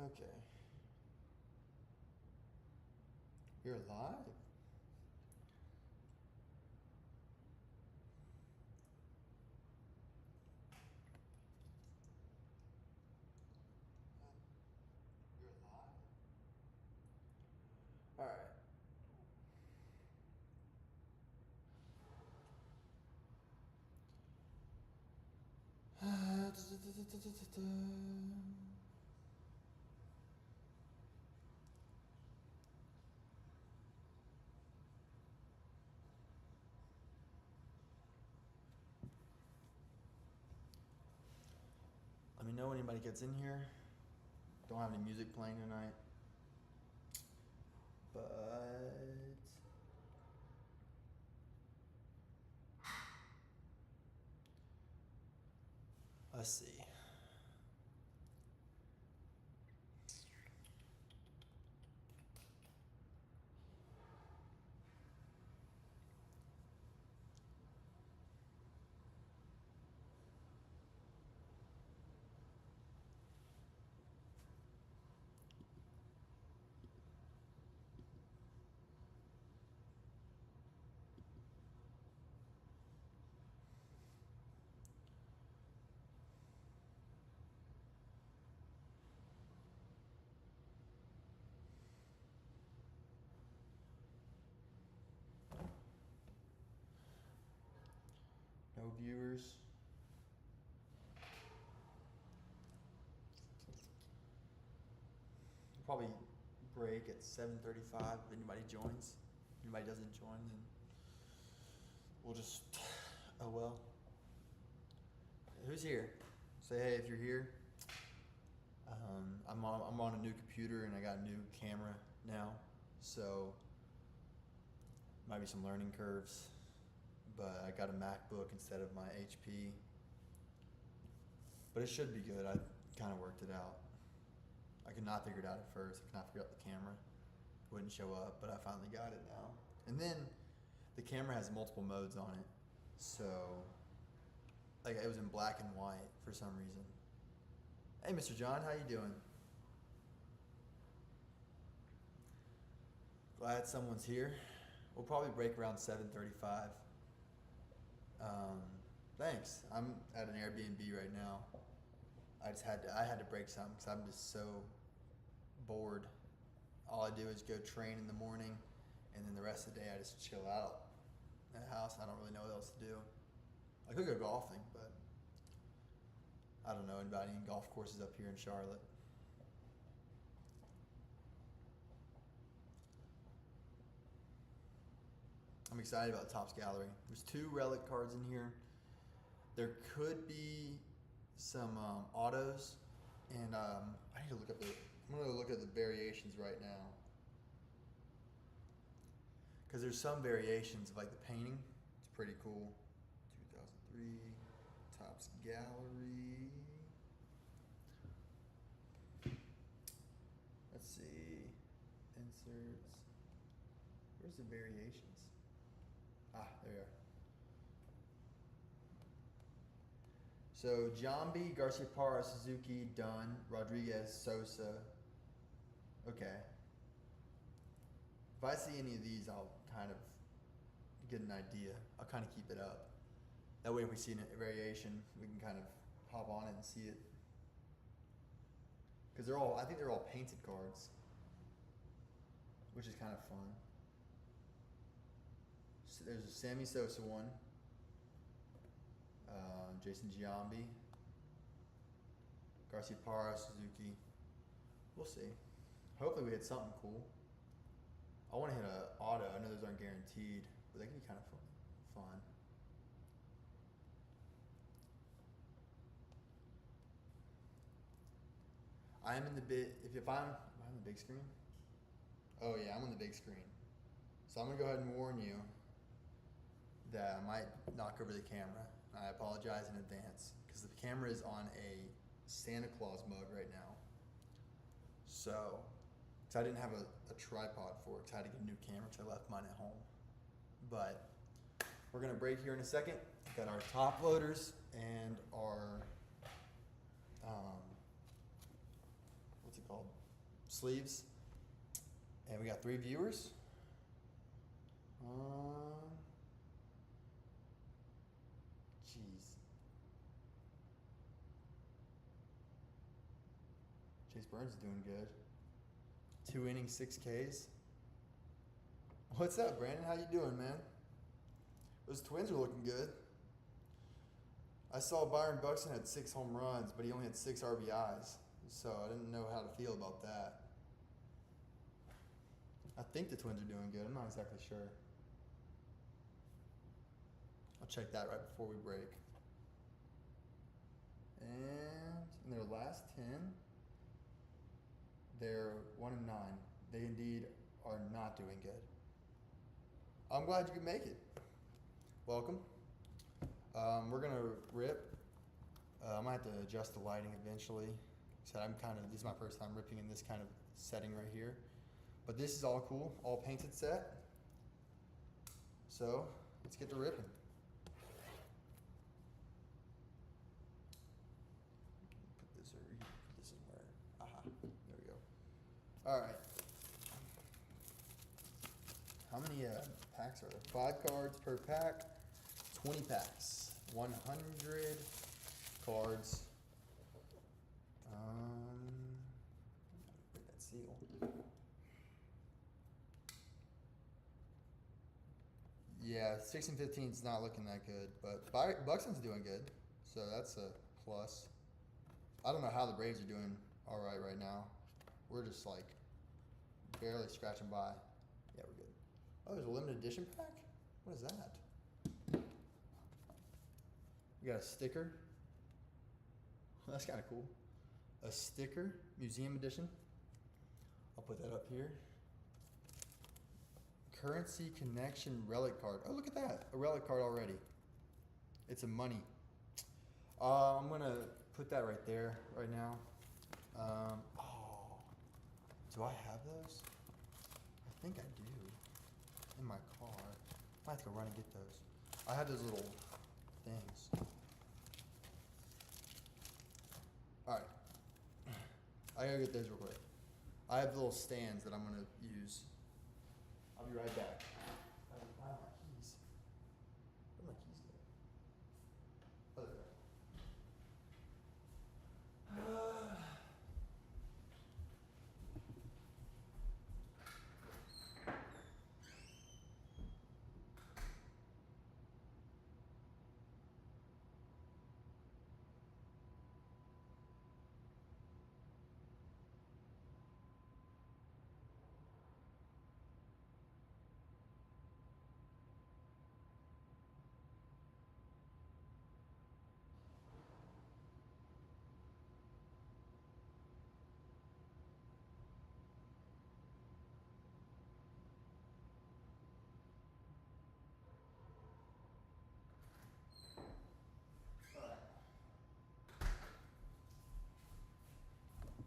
Okay. You're live? You're live? Alright. Let me know when anybody gets in here. Don't have any music playing tonight. But let's see. No viewers. Probably break at 7:35 if anybody joins. If anybody doesn't join, then we'll just, oh well. Who's here? Say hey if you're here. I'm on a new computer and I got a new camera now, so might be some learning curves, but I got a MacBook instead of my HP. But it should be good. I kind of worked it out. I could not figure it out at first. I could not figure out the camera. It wouldn't show up, but I finally got it now. And then the camera has multiple modes on it, so like it was in black and white for some reason. Hey, Mr. John, how you doing? Glad someone's here. We'll probably break around 7:35. Thanks. I'm at an Airbnb right now. I had to break something because I'm just so bored. All I do is go train in the morning, and then the rest of the day I just chill out at the house. I don't really know what else to do. I could go golfing, but I don't know about any golf courses up here in Charlotte. I'm excited about Topps Gallery. There's 2 relic cards in here. There could be some autos, and I need to look up I'm gonna look at the variations right now, because there's some variations of like the painting. It's pretty cool. 2003 Topps Gallery. Let's see, inserts. Where's the variations? Ah, there you are. So Jambi, Garciaparra, Suzuki, Dunn, Rodriguez, Sosa. Okay. If I see any of these, I'll kind of get an idea. I'll kind of keep it up. That way if we see a variation, we can kind of hop on it and see it. Because I think they're all painted cards, which is kind of fun. So there's a Sammy Sosa one. Jason Giambi, Garciaparra, Suzuki. We'll see. Hopefully we hit something cool. I want to hit an auto. I know those aren't guaranteed, but they can be kind of fun. I am in the am I on the big screen? Oh yeah, I'm on the big screen. So I'm gonna go ahead and warn you that I might knock over the camera. I apologize in advance because the camera is on a Santa Claus mug right now. So, because I didn't have a tripod for it, so I had to get a new camera because I left mine at home. But we're gonna break here in a second. Got our top loaders and our what's it called? sleeves. And we got 3 viewers. Jeez. Chase Burns is doing good. 2 innings, 6 Ks. What's up, Brandon? How you doing, man? Those Twins are looking good. I saw Byron Buxton had 6 home runs, but he only had 6 RBIs. So I didn't know how to feel about that. I think the Twins are doing good. I'm not exactly sure. I'll check that right before we break. And in their last 10, they're 1-9. They indeed are not doing good. I'm glad you could make it. Welcome. We're gonna rip. I might have to adjust the lighting eventually. So this is my first time ripping in this kind of setting right here. But this is all cool, all painted set. So let's get to ripping. Put this in where, there we go. All right. How many packs are there? 5 cards per pack, 20 packs, 100 cards. Break that seal. Yeah, 6 and 15 is not looking that good, but Buxton's doing good, so that's a plus. I don't know how the Braves are doing all right now. We're just like barely scratching by. Yeah, we're good. Oh, there's a limited edition pack? What is that? We got a sticker. That's kind of cool. A sticker, museum edition. I'll put that up here. Currency Connection relic card. Oh, look at that. A relic card already. It's a money. I'm going to put that right there right now. Do I have those? I think I do. In my car. I have to go run and get those. I have those little things. Alright. I gotta get those real quick. I have little stands that I'm gonna use. I'll be right back. I have my keys. Where are my keys go? Oh, there they are.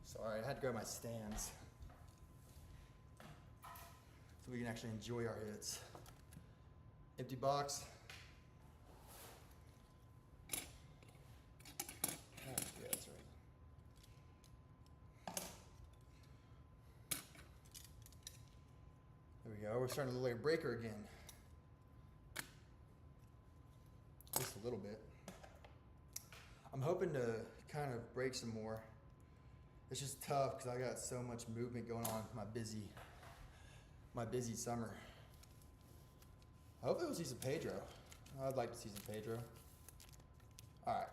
Sorry, I had to grab my stands so we can actually enjoy our hits. Empty box. Oh, yeah, that's right. There we go. We're starting to look like a breaker again. Just a little bit. I'm hoping to kind of break some more. It's just tough because I got so much movement going on my busy summer. I hope we'll see some Pedro. I'd like to see some Pedro. All right,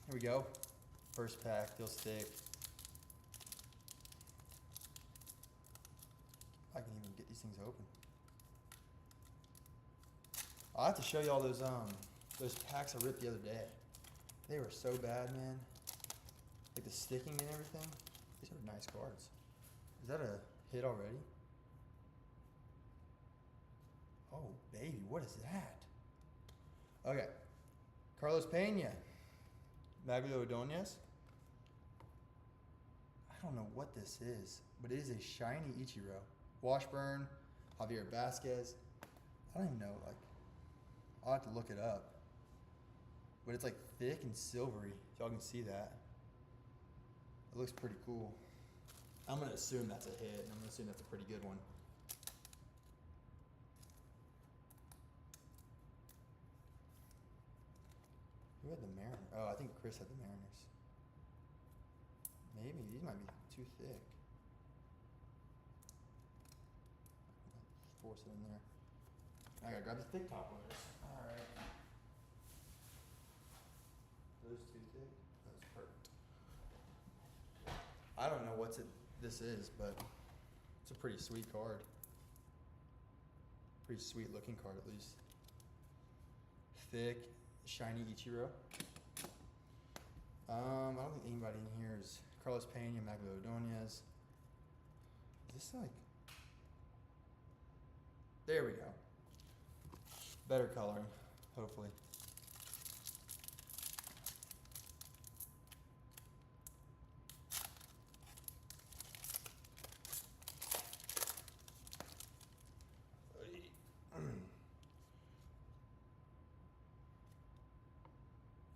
here we go. First pack, they'll stick. I can even get these things open. I'll have to show you all those packs I ripped the other day. They were so bad, man. Like the sticking and everything. These are nice cards. Is that a hit already? Oh, baby, what is that? Okay. Carlos Pena. Magglio Ordonez. I don't know what this is, but it is a shiny Ichiro. Washburn, Javier Vasquez. I don't even know, I'll have to look it up. But it's like thick and silvery. Y'all can see that. It looks pretty cool. I'm gonna assume that's a hit, and I'm gonna assume that's a pretty good one. Who had the Mariners? Oh, I think Chris had the Mariners. Maybe these might be too thick. Force it in there. I gotta grab the thick top ones. All right. Those too thick. That's perfect. I don't know this is, but it's a pretty sweet card. Pretty sweet looking card, at least. Thick, shiny Ichiro. I don't think anybody in here is Carlos Pena, Magdaleno Ordonez. Is this like? There we go. Better coloring, hopefully.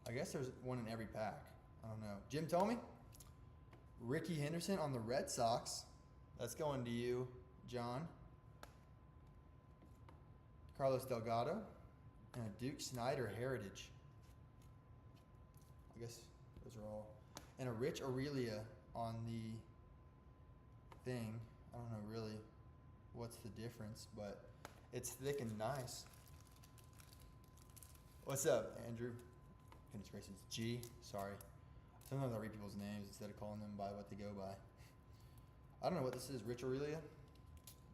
I guess there's one in every pack. I don't know. Jim told me. Ricky Henderson on the Red Sox. That's going to you, John. Carlos Delgado. And a Duke Snyder Heritage. I guess those are all. And a Rich Aurelia on the thing. I don't know really what's the difference, but it's thick and nice. What's up, Andrew? Goodness gracious, G. Sorry. Sometimes I read people's names instead of calling them by what they go by. I don't know what this is. Rich Aurelia.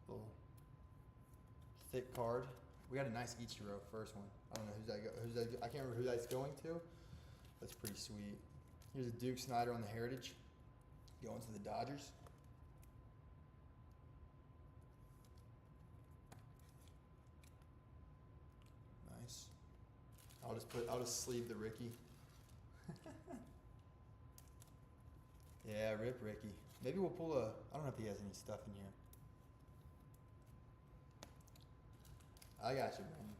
Little thick card. We got a nice Ichiro first one. I don't know I can't remember who that's going to. That's pretty sweet. Here's a Duke Snyder on the Heritage. Going to the Dodgers. Nice. I'll just sleeve the Ricky. Yeah, rip Ricky. Maybe we'll pull I don't know if he has any stuff in here. I got you, man.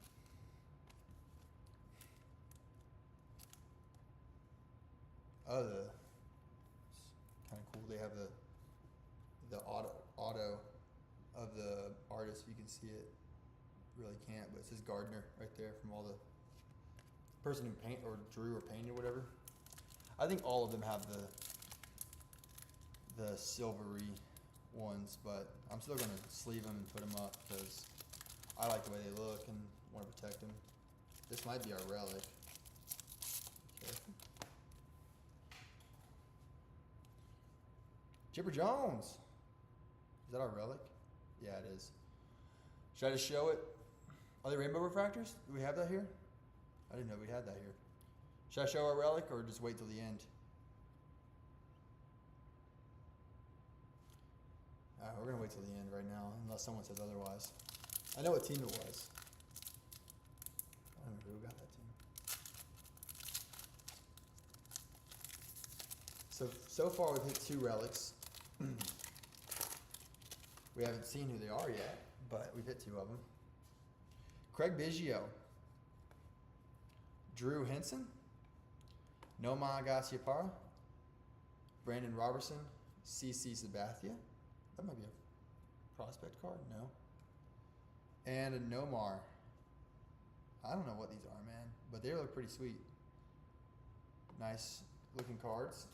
Oh, it's kind of cool. They have the auto of the artist. You can see it. Really can't, but it says Gardner right there from all the person who or drew or painted or whatever. I think all of them have the silvery ones, but I'm still gonna sleeve them and put them up because I like the way they look and want to protect them. This might be our relic. Careful. Chipper Jones. Is that our relic? Yeah, it is. Should I just show it? Are they rainbow refractors? Do we have that here? I didn't know we had that here. Should I show our relic or just wait till the end? We're going to wait till the end right now, unless someone says otherwise. I know what team it was. I don't know who got that team. So far we've hit 2 relics. We haven't seen who they are yet, but we've hit 2 of them. Craig Biggio. Drew Henson. Nomar Garciaparra. Brandon Robertson. CC Sabathia. That might be a prospect card. No. And a Nomar. I don't know what these are, man, but they look pretty sweet. Nice looking cards.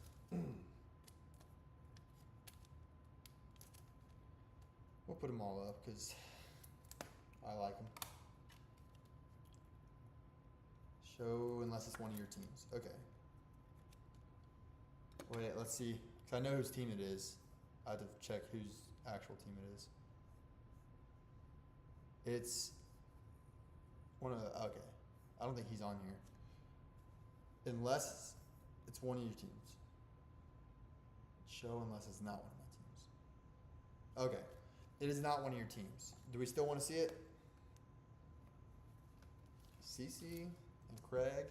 We'll put them all up because I like them. Show unless it's one of your teams. Okay. Wait, let's see. Because I know whose team it is. I have to check whose actual team it is. It's one of the, okay. I don't think he's on here. Unless it's one of your teams. Show unless it's not one of my teams. Okay. It is not one of your teams. Do we still want to see it? CC and Craig.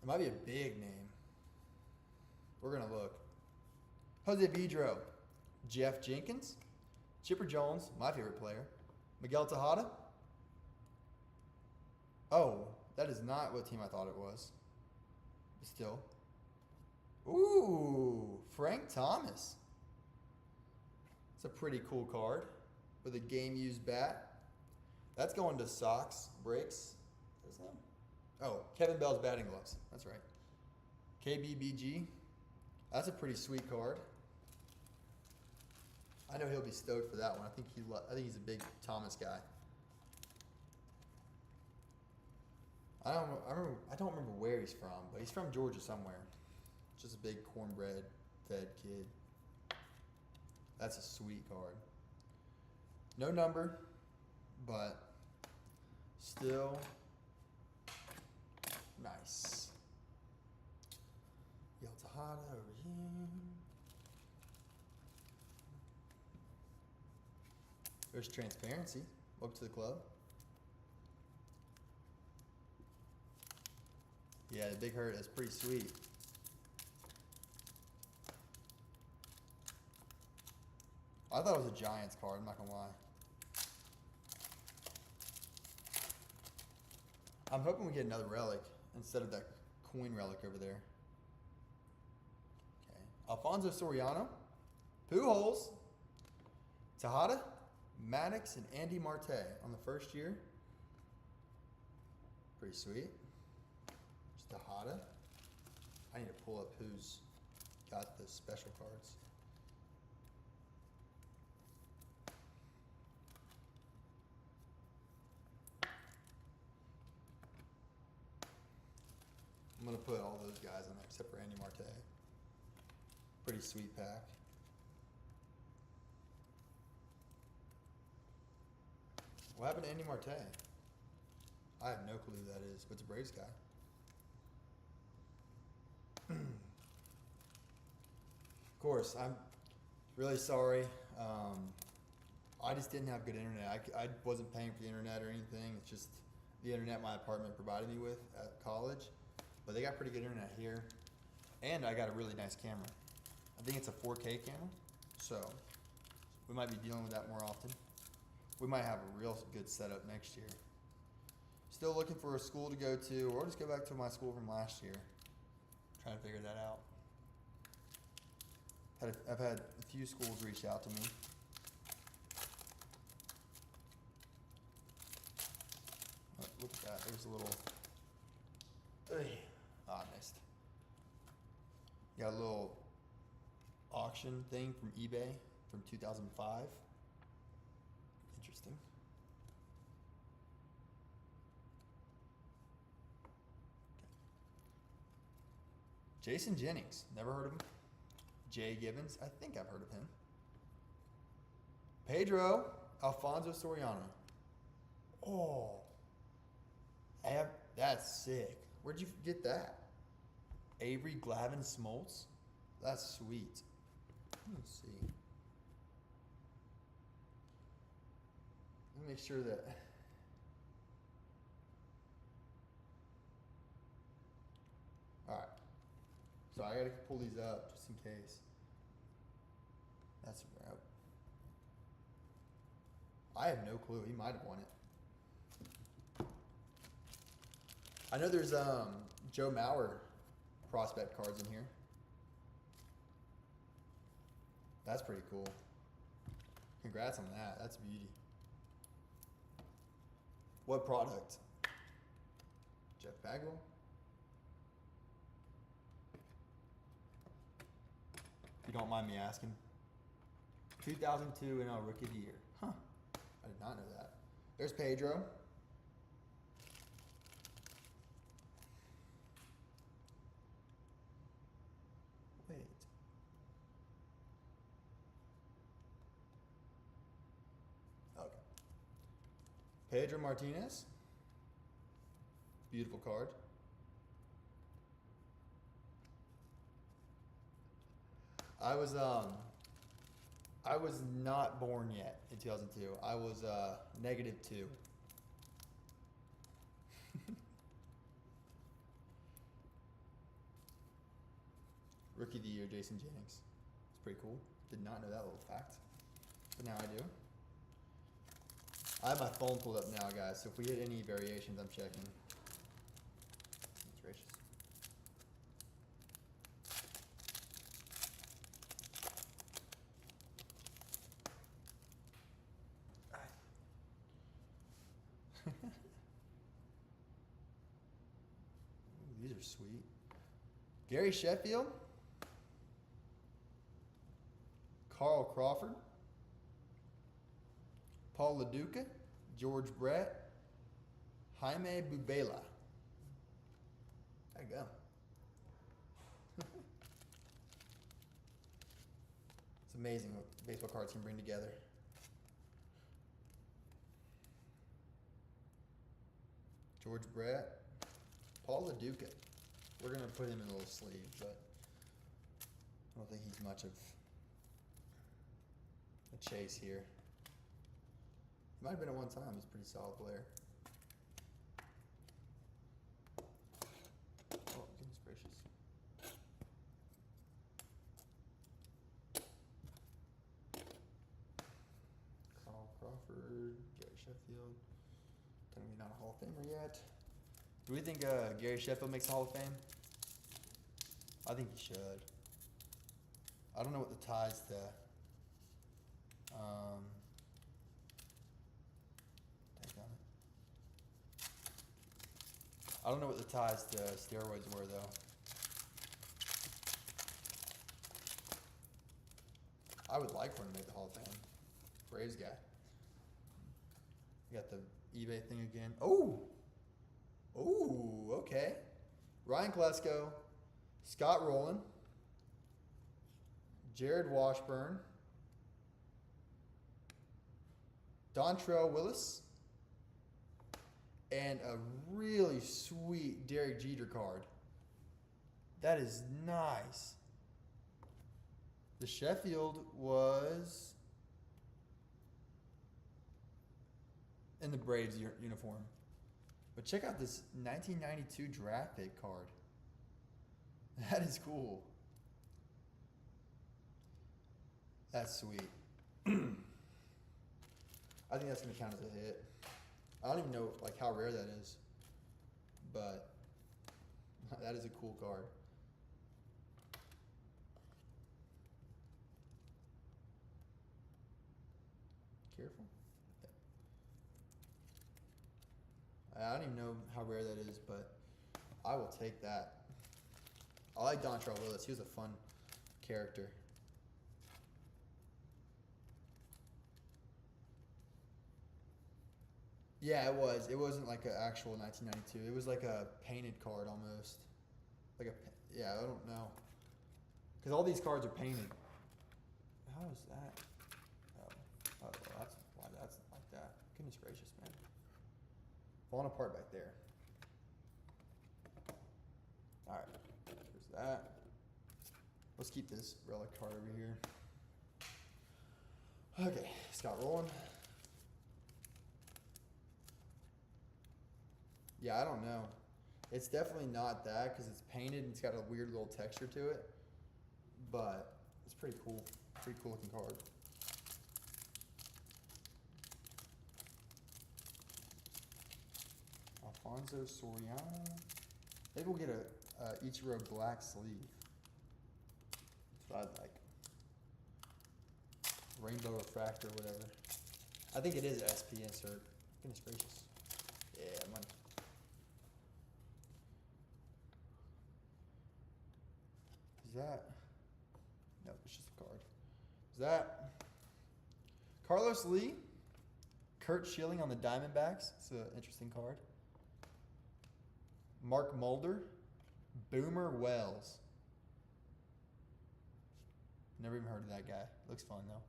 It might be a big name. We're going to look. Jose Vidro. Jeff Jenkins. Chipper Jones, my favorite player. Miguel Tejada. Oh, that is not what team I thought it was. But still. Ooh, Frank Thomas. It's a pretty cool card with a game used bat. That's going to Sox Breaks. What's his name? Oh, Kevin Bell's batting gloves. That's right. KBBG. That's a pretty sweet card. I know he'll be stoked for that one. I think he's a big Thomas guy. I don't remember where he's from, but he's from Georgia somewhere. Just a big cornbread fed kid. That's a sweet card. No number, but still nice. Yo Tejada over here. There's Transparency. Welcome to the club. Yeah, the Big Hurt is pretty sweet. I thought it was a Giants card, I'm not gonna lie. I'm hoping we get another relic instead of that coin relic over there. Okay. Alfonso Soriano, Pujols, Tejada, Maddox, and Andy Marte on the first year. Pretty sweet. Just Tejada. I need to pull up who's got the special cards. I'm going to put all those guys in there except for Andy Marte. Pretty sweet pack. What happened to Andy Marte? I have no clue who that is, but it's a Braves guy. Of course, I'm really sorry. I just didn't have good internet. I wasn't paying for the internet or anything. It's just the internet my apartment provided me with at college. But they got pretty good internet here. And I got a really nice camera. I think it's a 4K camera. So we might be dealing with that more often. We might have a real good setup next year. Still looking for a school to go to, or just go back to my school from last year. Trying to figure that out. I've had a few schools reach out to me. Oh, look at that. There's a little. I missed. Got a little auction thing from eBay from 2005. Interesting. Jason Jennings, never heard of him. Jay Gibbons, I think I've heard of him. Pedro Alfonso Soriano. Oh, that's sick. Where'd you get that? Avery Glavin Smoltz? That's sweet. Let's see. Let me make sure that. Alright. So I gotta pull these up just in case. That's right. I have no clue. He might have won it. I know there's Joe Mauer prospect cards in here. That's pretty cool. Congrats on that. That's beauty. What product? Jeff Bagwell? If you don't mind me asking. 2002 NL Rookie of the Year. Huh. I did not know that. There's Pedro. Wait. Okay. Pedro Martinez. Beautiful card. I was not born yet in 2002. I was -2. Rookie of the Year, Jason Jennings. It's pretty cool. Did not know that little fact, but now I do. I have my phone pulled up now, guys. So if we hit any variations, I'm checking. Goodness gracious. Ooh, these are sweet. Gary Sheffield, Carl Crawford, Paul LaDuca, George Brett, Jaime Bubela. There you go. It's amazing what baseball cards can bring together. George Brett, Paul LaDuca. We're going to put him in a little sleeve, but I don't think he's much of a chase here. He might have been at one time. He's a pretty solid player. Oh, goodness gracious. Carl Crawford, Gary Sheffield. Technically not a Hall of Famer yet. Do we think Gary Sheffield makes the Hall of Fame? I think he should. I don't know what the ties to I don't know what the ties to steroids were though. I would like for him to make the Hall of Fame. Braves guy. You got the eBay thing again. Oh! Oh, okay. Ryan Klesko, Scott Rowland, Jared Washburn, Dontrell Willis, and a really sweet Derek Jeter card. That is nice. The Sheffield was in the Braves uniform. But check out this 1992 draft pick card. That is cool. That's sweet. I think that's going to count as a hit. I don't even know like how rare that is, but that is a cool card. Careful. I don't even know how rare that is, but I will take that. I like Dontrell Willis. He was a fun character. Yeah, it was. It wasn't like an actual 1992. It was like a painted card almost. Like yeah, I don't know. Because all these cards are painted. How is that? Oh, well, that's why that's like that. Goodness gracious, man. Falling apart back there. Alright, there's that. Let's keep this relic card over here. Okay, Scott Rowland. Yeah, I don't know. It's definitely not that because it's painted and it's got a weird little texture to it. But it's pretty cool. Pretty cool looking card. Alfonso Soriano. Maybe we'll get a Ichiro black sleeve. That's what I'd like. Rainbow refractor, whatever. I think it is SP insert. Goodness gracious. Yeah, money. Is that? No, it's just a card. Is that Carlos Lee? Kurt Schilling on the Diamondbacks. It's an interesting card. Mark Mulder. Boomer Wells. Never even heard of that guy. Looks fun though.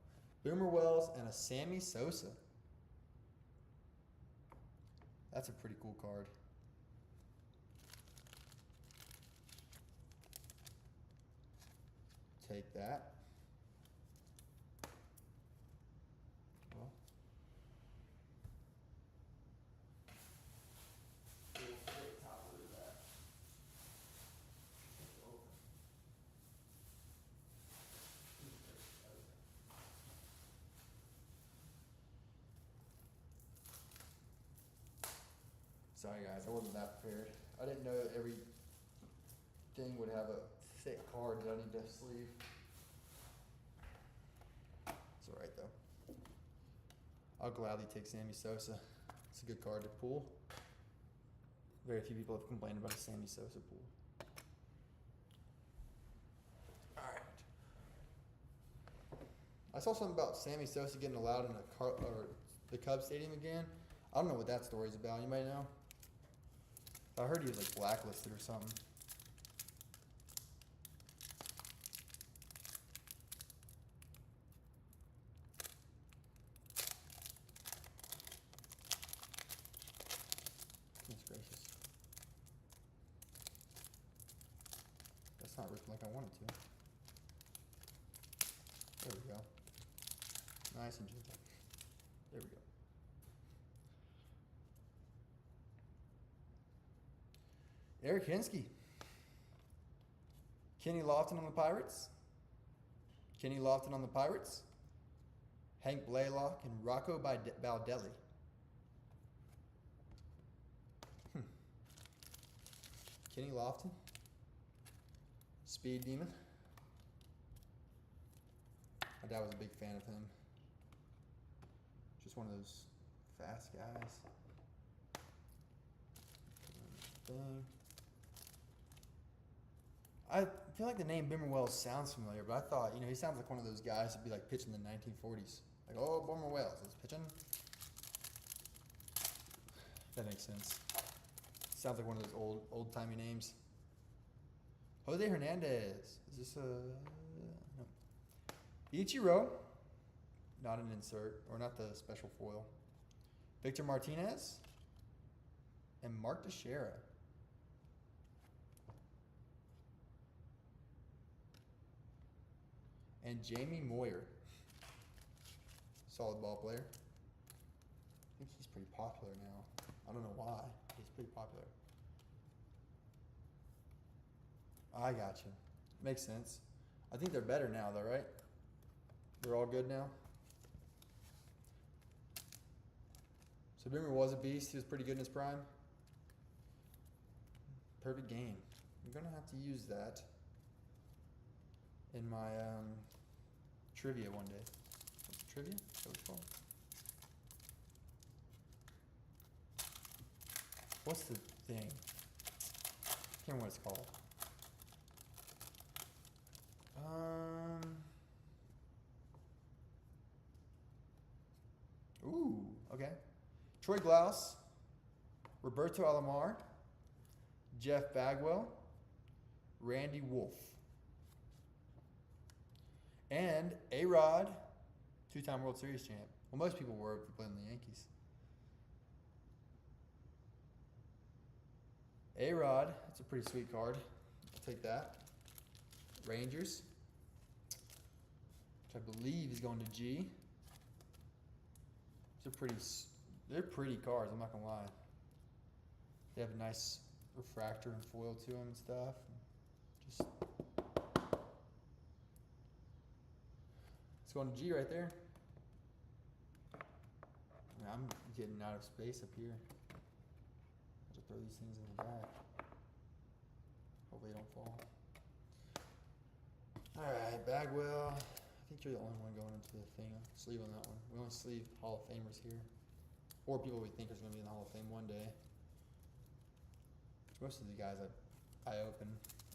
Boomer Wells and a Sammy Sosa. That's a pretty cool card. Take that. Well, Sorry guys, I wasn't that prepared. I didn't know every thing would have a thick card that I need to sleeve. It's alright though. I'll gladly take Sammy Sosa. It's a good card to pull. Very few people have complained about a Sammy Sosa pull. Alright. I saw something about Sammy Sosa getting allowed in the Cubs stadium again. I don't know what that story's about. Anybody know? I heard he was like blacklisted or something. Goodness gracious. That's not ripping like I wanted to. There we go. Nice and gentle. There we go. Eric Hensky. Kenny Lofton on the Pirates. Kenny Lofton on the Pirates. Hank Blaylock and Rocco Baldelli. Kenny Lofton. Speed Demon. My dad was a big fan of him. Just one of those fast guys. Thing. I feel like the name Bimmer Wells sounds familiar, but I thought, he sounds like one of those guys that'd be like pitching in the 1940s. Like, oh, Bimmer Wells is pitching. That makes sense. Sounds like one of those old-timey names. Jose Hernandez. Is this a... No. Ichiro. Not an insert, or not the special foil. Victor Martinez. And Mark Teixeira. And Jamie Moyer. Solid ball player. I think he's pretty popular now. I don't know why. He's pretty popular. I got you. Makes sense. I think they're better now though, right? They're all good now? So Bimmer was a beast. He was pretty good in his prime. Perfect game. I'm going to have to use that in my trivia one day. Trivia? Is that what it's called? What's the thing? I can't remember what it's called. Ooh, okay. Troy Glaus, Roberto Alomar, Jeff Bagwell, Randy Wolf, and A-Rod, two-time World Series champ. Well, most people were if they played in the Yankees. A-Rod, that's a pretty sweet card. I'll take that. Rangers, which I believe is going to G. They're pretty cards, I'm not gonna lie. They have a nice refractor and foil to them and stuff. Just it's going to G right there. I'm getting out of space up here. I'll just throw these things in the back. Hopefully they don't fall. Alright, Bagwell. I think you're the only one going into the thing. Sleeve on that one. We only sleeve Hall of Famers here. Or people we think are going to be in the Hall of Fame one day. Most of the guys I open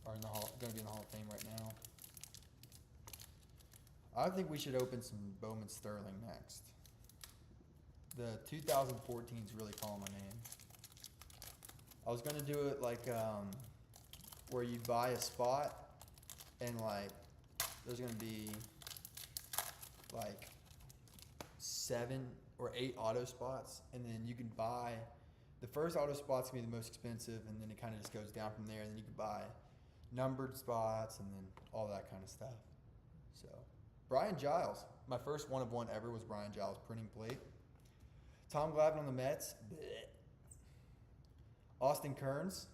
are going to be in the Hall of Fame right now. I think we should open some Bowman Sterling next. The 2014 is really calling my name. I was going to do it like where you buy a spot and like there's going to be like 7 or 8 auto spots, and then you can buy the first auto spot's gonna be the most expensive, and then it kind of just goes down from there, and then you can buy numbered spots and then all that kind of stuff. So Brian Giles, my first one of one ever was Brian Giles printing plate. Tom Glavine on the Mets. Blech. Austin Kearns,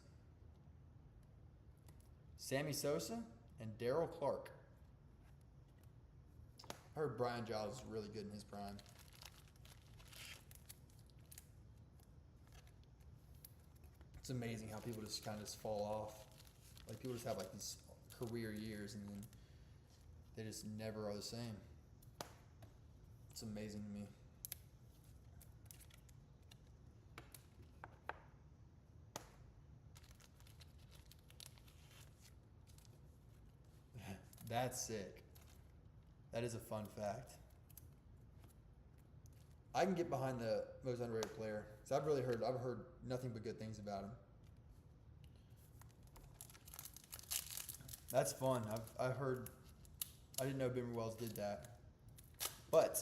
Sammy Sosa, and Darryl Clark. I heard Brian Giles is really good in his prime. It's amazing how people just kind of just fall off. Like people just have like these career years and then they just never are the same. It's amazing to me. That's sick. That is a fun fact. I can get behind the most underrated player because I've heard nothing but good things about him. That's fun. I've heard. I didn't know Bimmer Wells did that, but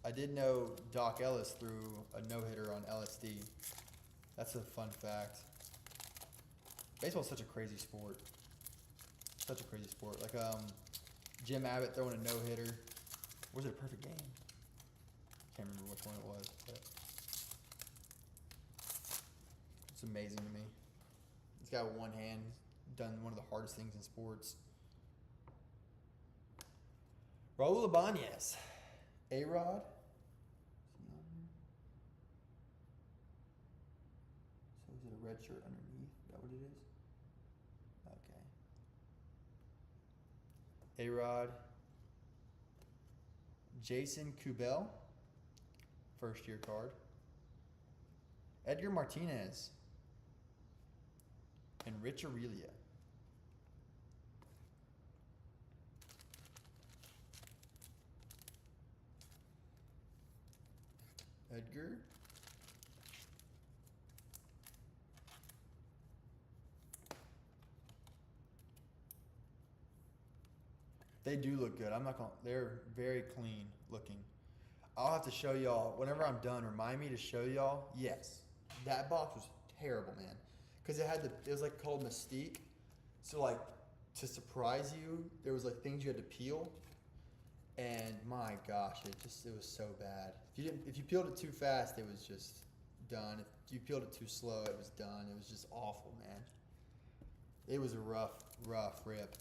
I did know Doc Ellis threw a no-hitter on LSD. That's a fun fact. Baseball's such a crazy sport. Such a crazy sport. Like Jim Abbott throwing a no-hitter. Was it a perfect game? Can't remember which one it was, but it's amazing to me. He's got one hand, done one of the hardest things in sports. Raul Ibanez, A-Rod. So is it a red shirt underneath? Is that what it is? Okay. A-Rod. Jason Kubel. First year card. Edgar Martinez. And Rich Aurelia. Edgar. They do look good. I'm not gonna. They're very clean looking. I'll have to show y'all whenever I'm done. Remind me to show y'all. Yes, that box was terrible, man. Cause it was like called Mystique. So like to surprise you, there was like things you had to peel, and my gosh, it was so bad. If you peeled it too fast, it was just done. If you peeled it too slow, it was done. It was just awful, man. It was a rough rip.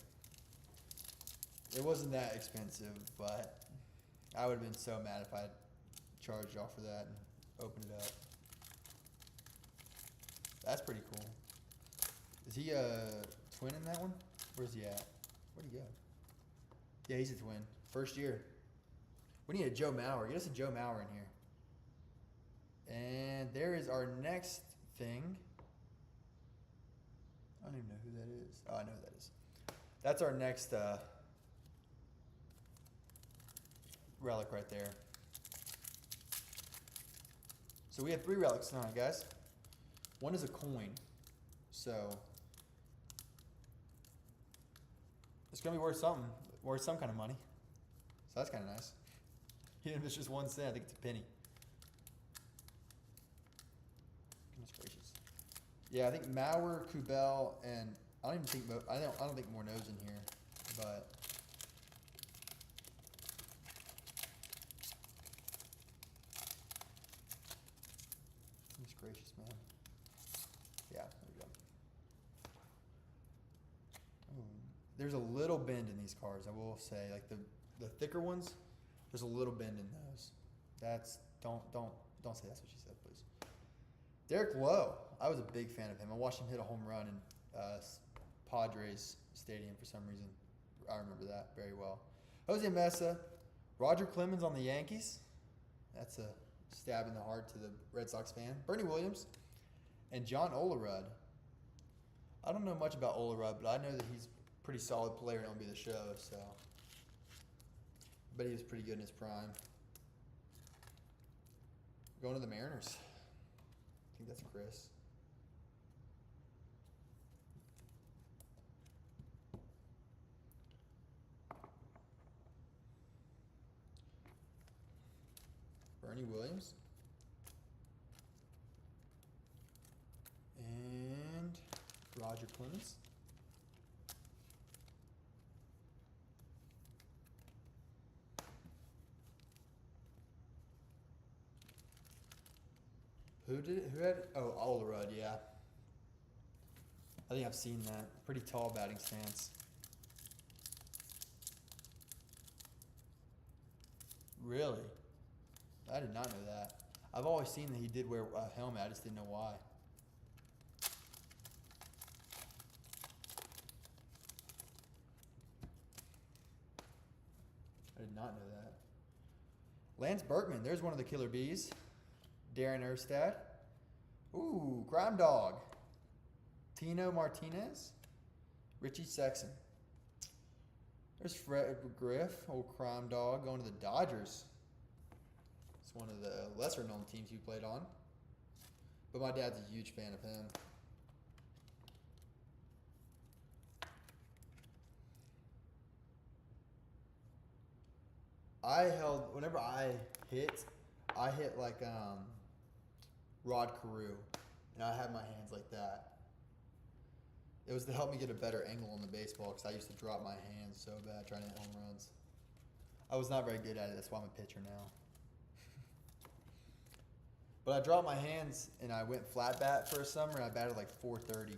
It wasn't that expensive, but I would have been so mad if I charged y'all for that and opened it up. That's pretty cool. Is he a twin in that one? Where's he at? Where'd he go? Yeah, he's a twin. First year. We need a Joe Mauer. Get us a Joe Mauer in here. And there is our next thing. I don't even know who that is. Oh, I know who that is. That's our next relic right there. So we have 3 relics tonight, guys. One is a coin. So it's gonna be worth something, worth some kind of money. So that's kind of nice. Even if it's just 1 cent, I think it's a penny. Goodness gracious. Yeah, I think Mauer, Kubel, and I don't think Morneau's in here, but goodness gracious, man. Yeah, there we go. Ooh, there's a little bend in these cards, I will say. Like the thicker ones, there's a little bend in those. Don't say that's what she said, please. Derek Lowe, I was a big fan of him. I watched him hit a home run in Padres Stadium for some reason. I remember that very well. Jose Mesa, Roger Clemens on the Yankees. That's a stab in the heart to the Red Sox fan. Bernie Williams and John Olerud. I don't know much about Olerud, but I know that he's a pretty solid player and it'll be the show, so. But he was pretty good in his prime. Going to the Mariners. I think that's Chris. Bernie Williams. And Roger Clemens. Who did it? Who had it? Oh, Olerud, yeah. I think I've seen that. Pretty tall batting stance. Really? I did not know that. I've always seen that he did wear a helmet. I just didn't know why. did not know that. Lance Berkman, there's one of the killer bees. Darren Erstad. Ooh, Crime Dog. Tino Martinez. Richie Sexton. There's Fred Griff, old Crime Dog, going to the Dodgers. It's one of the lesser known teams he played on. But my dad's a huge fan of him. Whenever I hit like Rod Carew, and I had my hands like that. It was to help me get a better angle on the baseball because I used to drop my hands so bad trying to hit home runs. I was not very good at it. That's why I'm a pitcher now. But I dropped my hands and I went flat bat for a summer and I batted like 430.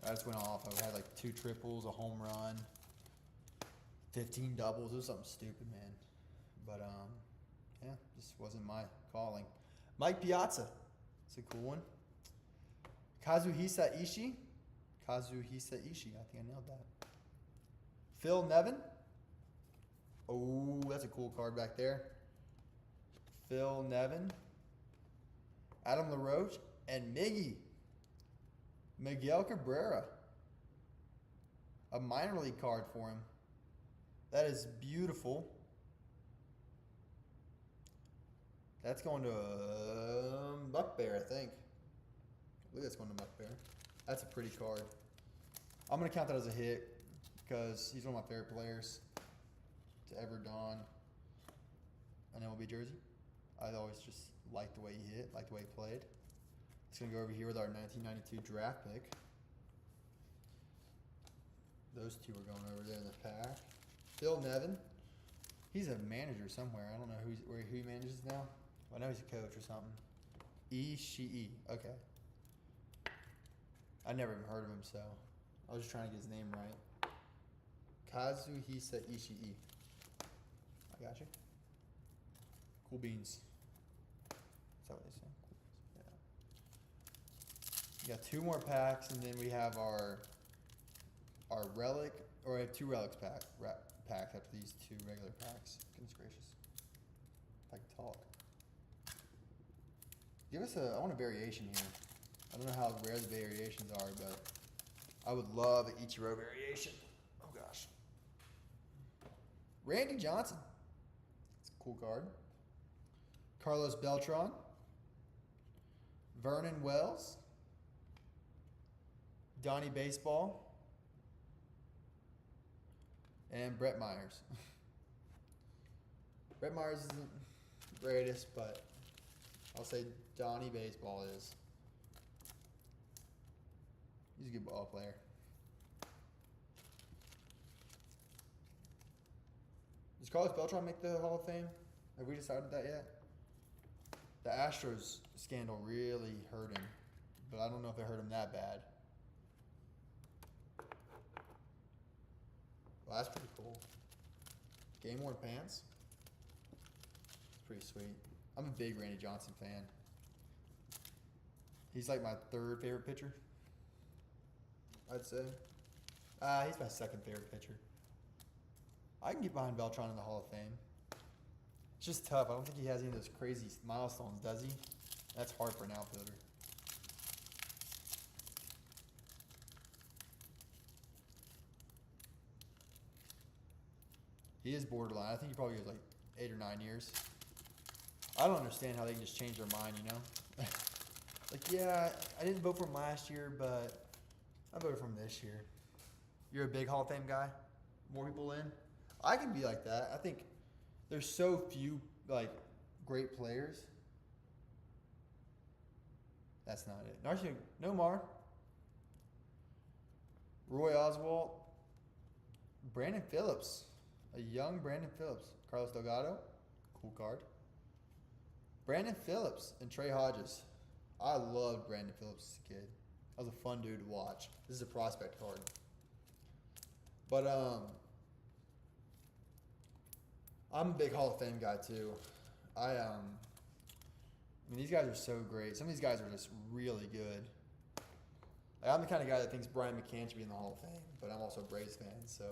I just went off. I had like 2 triples, a home run, 15 doubles. It was something stupid, man. But yeah, just wasn't my calling. Mike Piazza. It's a cool one. Kazuhisa Ishii. I think I nailed that. Phil Nevin. Oh, that's a cool card back there. Phil Nevin. Adam LaRoche. And Miguel Cabrera. A minor league card for him. That is beautiful. That's going to Buck Bear, I think. I believe that's going to Buck Bear. That's a pretty card. I'm going to count that as a hit because he's one of my favorite players to ever don an MLB jersey. I always just liked the way he hit, liked the way he played. It's going to go over here with our 1992 draft pick. Those two are going over there in the pack. Phil Nevin. He's a manager somewhere. I don't know who he manages now. I know he's a coach or something. Ishii. Okay. I never even heard of him, so I was just trying to get his name right. Kazuhisa Ishii. I got you. Cool beans. Is that what they say? Cool beans. Yeah. We got 2 more packs, and then we have our relic, or I have 2 relics packs after these 2 regular packs. Goodness gracious. If I can talk. I want a variation here. I don't know how rare the variations are, but I would love an Ichiro variation. Oh gosh. Randy Johnson. It's a cool card. Carlos Beltran. Vernon Wells. Donnie Baseball. And Brett Myers. Brett Myers isn't the greatest, but I'll say Donnie Baseball is. He's a good ball player. Does Carlos Beltran make the Hall of Fame? Have we decided that yet? The Astros scandal really hurt him, but I don't know if it hurt him that bad. Well, that's pretty cool. Game worn pants. It's pretty sweet. I'm a big Randy Johnson fan. He's like my 3rd favorite pitcher, I'd say. He's my 2nd favorite pitcher. I can get behind Beltran in the Hall of Fame. It's just tough. I don't think he has any of those crazy milestones, does he? That's hard for an outfielder. He is borderline. I think he probably goes like 8 or 9 years. I don't understand how they can just change their mind, you know? Like, yeah, I didn't vote for him last year, but I voted for him this year. You're a big Hall of Fame guy? More people in? I can be like that. I think there's so few, like, great players. That's not it. Narciso Nomar. Roy Oswalt. Brandon Phillips. A young Brandon Phillips. Carlos Delgado. Cool card. Brandon Phillips and Trey Hodges. I loved Brandon Phillips as a kid. That was a fun dude to watch. This is a prospect card. But I'm a big Hall of Fame guy too. I mean, these guys are so great. Some of these guys are just really good. Like, I'm the kind of guy that thinks Brian McCann should be in the Hall of Fame, but I'm also a Braves fan, so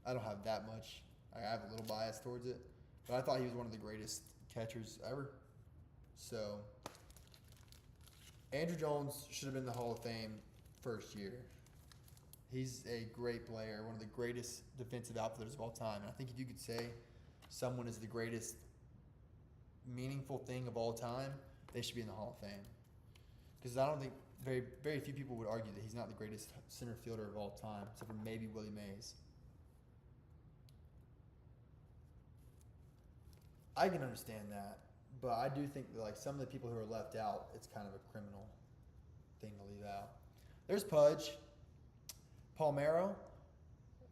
I don't have that much. I have a little bias towards it, but I thought he was one of the greatest catchers ever. So, Andrew Jones should have been in the Hall of Fame first year. He's a great player, one of the greatest defensive outfielders of all time. And I think if you could say someone is the greatest meaningful thing of all time, they should be in the Hall of Fame. Because I don't think very few people would argue that he's not the greatest center fielder of all time, except for maybe Willie Mays. I can understand that, but I do think that like some of the people who are left out, it's kind of a criminal thing to leave out. There's Pudge. Palmeiro.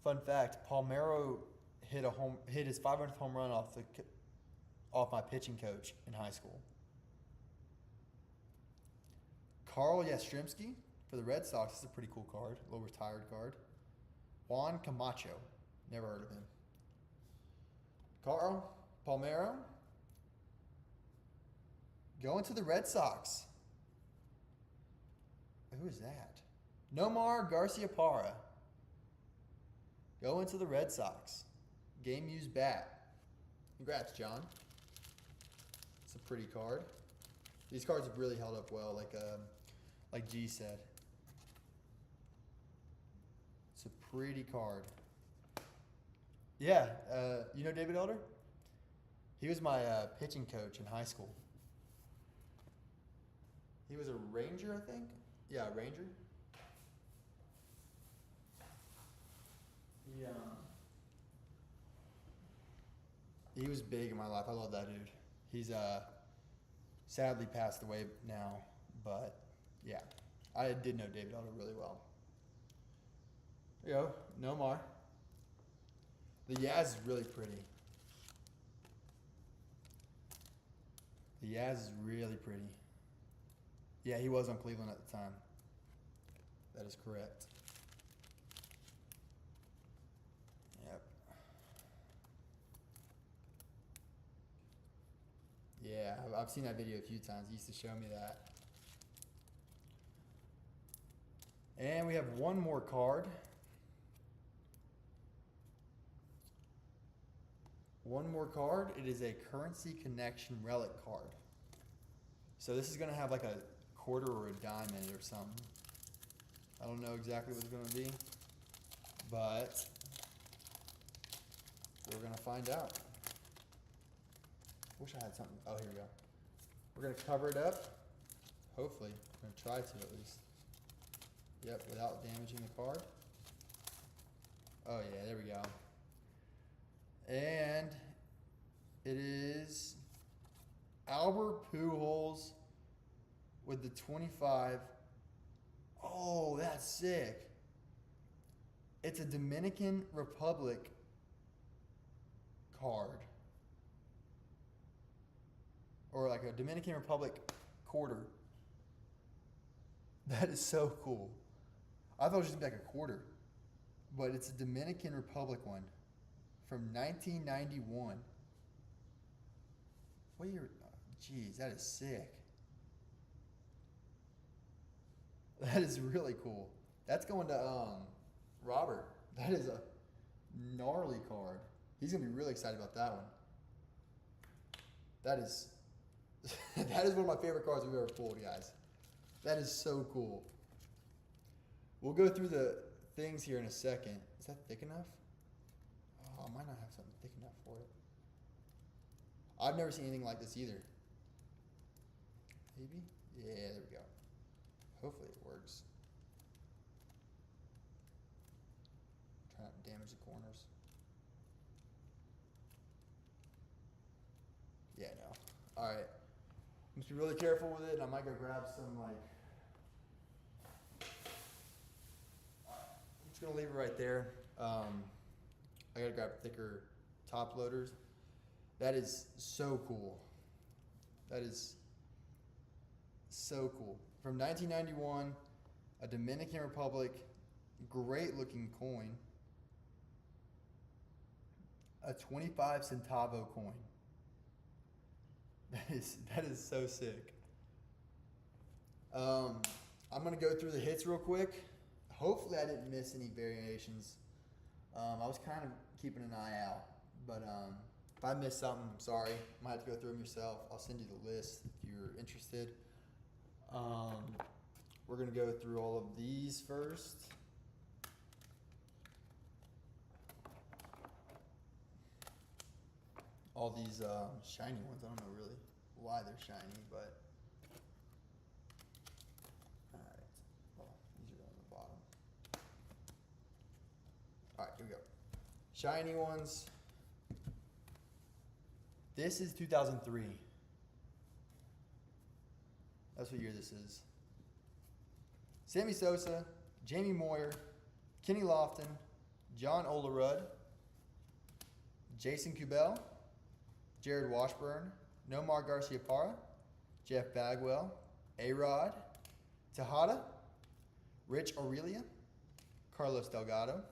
Fun fact: Palmeiro hit his 500th home run off my pitching coach in high school. Carl Yastrzemski for the Red Sox. This is a pretty cool card, a little retired card. Juan Camacho. Never heard of him. Carl Palmeiro. Going to the Red Sox. Who is that? Nomar Garciaparra. Going to the Red Sox. Game used bat. Congrats, John. It's a pretty card. These cards have really held up well, like G said. It's a pretty card. Yeah, you know David Elder? He was my pitching coach in high school. He was a Ranger, I think. Yeah, Ranger. Yeah. He was big in my life. I love that dude. He's sadly passed away now, but yeah, I did know David Elder really well. There you go, Nomar. The Yaz is really pretty. The Yaz is really pretty. Yeah, he was on Cleveland at the time. That is correct. Yep. Yeah, I've seen that video a few times. He used to show me that. And we have one more card. One more card. It is a Currency Connection Relic card. So this is going to have like a quarter or a dime in it or something. I don't know exactly what it's going to be, but we're going to find out. Wish I had something. Oh, here we go. We're going to cover it up. Hopefully. We're going to try to at least. Yep, without damaging the card. Oh, yeah, there we go. And it is Albert Pujols with the 25. Oh, that's sick. It's a Dominican Republic card. Or like a Dominican Republic quarter. That is so cool. I thought it was just like a quarter. But it's a Dominican Republic one from 1991. What year? Jeez, that is sick. That is really cool. That's going to Robert. That is a gnarly card. He's going to be really excited about that one. That is that is one of my favorite cards we've ever pulled, guys. That is so cool. We'll go through the things here in a second. Is that thick enough? Oh, I might not have something thick enough for it. I've never seen anything like this either. Maybe? Yeah, there we go. Hopefully it works. Try not to damage the corners. Yeah, no. Alright. Must be really careful with it, and I might go grab some, like... I'm just going to leave it right there. I got to grab thicker top loaders. That is so cool. That is so cool. From 1991, a Dominican Republic, great looking coin. A 25 centavo coin. That is so sick. I'm gonna go through the hits real quick. Hopefully I didn't miss any variations. I was kind of keeping an eye out, But if I missed something, I'm sorry. Might have to go through them yourself. I'll send you the list if you're interested. We're gonna go through all of these first. All these shiny ones. I don't know really why they're shiny, but all right. Well, these are on the bottom. All right, here we go. Shiny ones. This is 2003. That's what year this is. Sammy Sosa, Jamie Moyer, Kenny Lofton, John Olerud, Jason Kubel, Jared Washburn, Nomar Garciaparra, Jeff Bagwell, A-Rod, Tejada, Rich Aurelia, Carlos Delgado,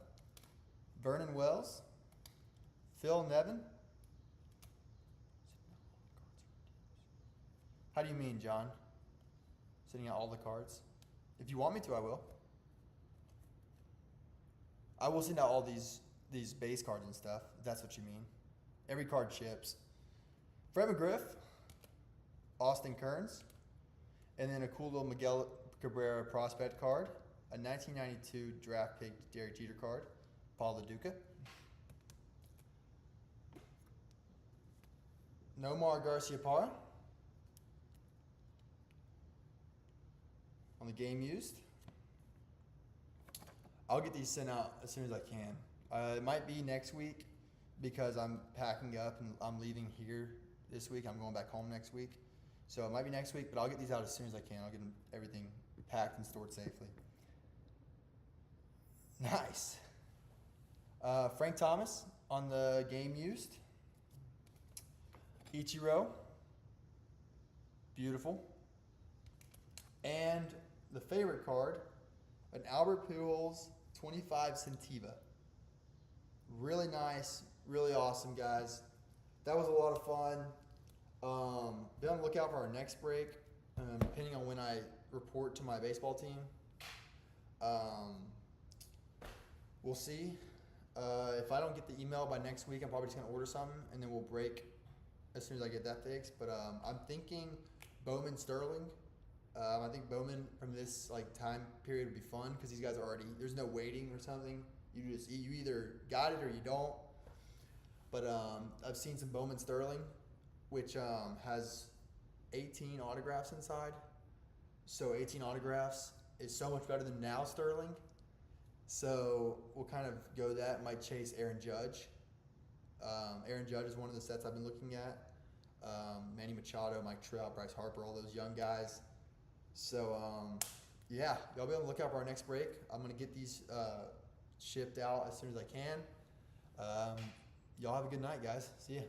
Vernon Wells, Phil Nevin. How do you mean, John? Sending out all the cards? If you want me to, I will. I will send out all these base cards and stuff, if that's what you mean. Every card ships. Fred McGriff, Austin Kearns, and then a cool little Miguel Cabrera prospect card, a 1992 draft pick Derek Jeter card, Paul LaDuca. Nomar Garciaparra. On the game used. I'll get these sent out as soon as I can. It might be next week because I'm packing up and I'm leaving here this week. I'm going back home next week. So it might be next week, but I'll get these out as soon as I can. I'll get everything packed and stored safely. Nice. Frank Thomas on the game used. Ichiro. Beautiful. And the favorite card, an Albert Pujols 25 Sentiva. Really nice, really awesome, guys. That was a lot of fun. Be on the lookout for our next break, depending on when I report to my baseball team. We'll see. If I don't get the email by next week, I'm probably just gonna order something, and then we'll break as soon as I get that fixed. But I'm thinking Bowman Sterling. I think Bowman from this time period would be fun because these guys are already, there's no waiting or something. You either got it or you don't. But I've seen some Bowman Sterling, which has 18 autographs inside. So 18 autographs is so much better than now Sterling. So we'll kind of go that. Might chase Aaron Judge. Aaron Judge is one of the sets I've been looking at. Manny Machado, Mike Trout, Bryce Harper, all those young guys. So, yeah, y'all be on the lookout for our next break. I'm going to get these shipped out as soon as I can. Y'all have a good night, guys. See ya.